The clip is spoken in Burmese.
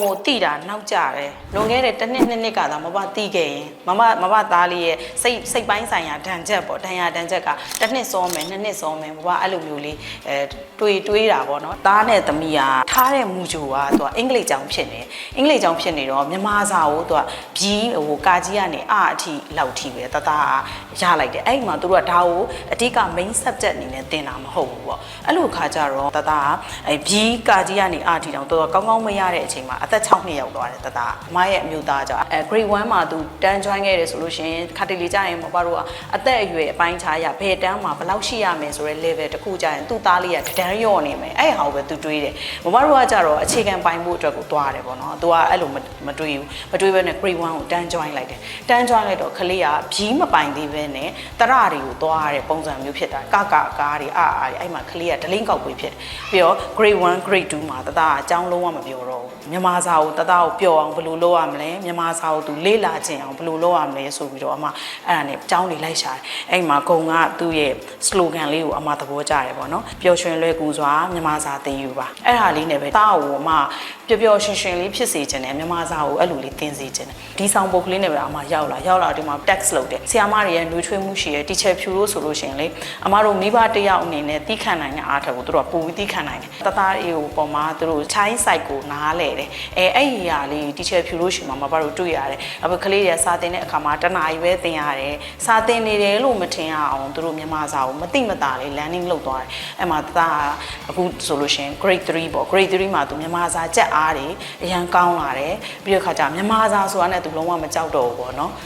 ကိုတိတာနောက်ကြတယ်လွန်ခဲ့တဲ့တစ်နှစ်ကသာမပတိခဲ့ရင်မပသားလေးရဲ့စိတ်ပိုင်းဆိုင်ရာဒဏ်ချက်ပေါ့ဒဏ်ရာဒဏ်ချက်ကတစ်နှစ်စောမယ်နှစ်နှစ်စောမယ်မပအဲ့လိုမျိုးလေးတွေးတာပေါ့နော်သားနဲ့သမီးကထားတဲ့မူဂျိုကသူကအင်္ဂလိပ်ကျောင်းဖြစ်နေအင်္ဂလိပ်ကျောင်းဖြစ်နေတော့မြန်မာစာကိုသူကဘီးကာကြီးကနေအထီလောက်ထီပဲတသားရလိုက်တယ်အဲ့မှာသူတို့ကဒါကိုအဓိက main subject အနေနဲ့သင်တာမဟုတ်ဘူးပေါ့အဲ့လိုခါကြတော့တသားဘီးကာကြီးကနေအထီတောင်သူကကောင်းကောင်းမရတဲ့အချိန်မှာအသက်6နှစ်ရောက်သွားတယ်တသားအမရဲ့အမျိုးသားကြောင့်grade 1မှာသူတန်း join ခဲ့တယ်ဆိုလို့ရှင်ခါတလေကြရင်မပါတော့အသက်အရွယ်အပိုင်းခြားရဘယ်တန်းမှာဘယ်လောက်ရှိရမယ်ဆိုတဲ့ level တခုကြရင်သူ့သားလေးကတန်းရော့နေမယ်အဲ့ဟာကိုပဲသူတွေးတယ်မမတို့ကကြတော့အခြေခံပိုင်းမှုအတွက်ကိုသွားတယ်ပေါ့နော်သူကအဲ့လိုမတွေးဘူးမတွေးဘဲနဲ့ grade 1ကိုတန်း join လိုက်တယ်တန်း join လိုက်တော့ခလေးကဘီးမပိုင်သေးဘဲနဲ့တရတွေကိုသွားရတဲ့ပုံစံမျိုးဖြစ်တာကားတွေအဲ့မှာခလေးကဒလိန်ကောက်ပွေးဖြစ်တယ်ပြီးတော့ grade 1 grade 2မှာတသားအကြောင်းလုံးဝမပြောတော့ဘူးမြန်မာစာကိုတသားကိုပျော်အောင်ဘယ်လိုလုပ်ရမလဲမြန်မာစာကိုသူလေ့လာခြင်းအောင်ဘယ်လိုလုပ်ရမလဲဆိုပြီးတော့အမအဲ့ဒါနဲ့အကြောင်းတွေလိုက်ရှာတယ်အဲ့မှာဂုံကသူ့ရဲ့ slogan လေးကိုအမသဘောကျတယ်ပေါ့နော်ပျော်ရွှင်လွယ်ကူစွာမြန်မာစာသင်ယူပါအဲ့ဟာလေးနဲ့ပဲတားကိုအမပျော်ရွှင်လေးဖြစ်စေခြင်းနဲ့မြန်မာစာကိုအဲ့လိုလေးသင်စေခြင်းဒီဆောင်ပုတ်ကလေးနဲ့ပဲအမရောက်လာဒီမှာ text လုပ်တယ်ဆရာမတွေရဲ့နှွေးထွေးမှုရှိရဲ့ teacher ဖြူလို့ဆိုလို့ရှိရင်လေအမတို့မိဘတယောက်အနေနဲ့တီးခံနိုင်တဲ့အားထုတ်ကိုသူတို့ကပူပြီးတီးခံနိုင်တယ်တသားအေးကိုပေါ်မှာသူတို့ child site ကိုနားလဲတယ်အဲ့ဒီဟာလေး teacher ဖြူလို့ရှိမှမဘာလို့တွေ့ရတယ်အခုကလေးတွေစာသင်တဲ့အခါမှာတနာရီပဲသင်ရတယ်စာသင်နေတယ်လို့မထင်ရအောင်သူတို့မြန်မာစာကိုမသိမသာလေး learning လုပ်သွားတယ်အဲ့မှာတသားအခုဆိုလို့ရှိရင် grade 3ပေါ့ grade 3မှာသူမြန်မာစာကြက်အားတွေအရန်ကောင်းလာတယ်ပြီးတော့ခါကျမြန်မာစာဆိုတာနဲ့သူလုံးဝမကြောက်တော့ဘူးပေါ့နော်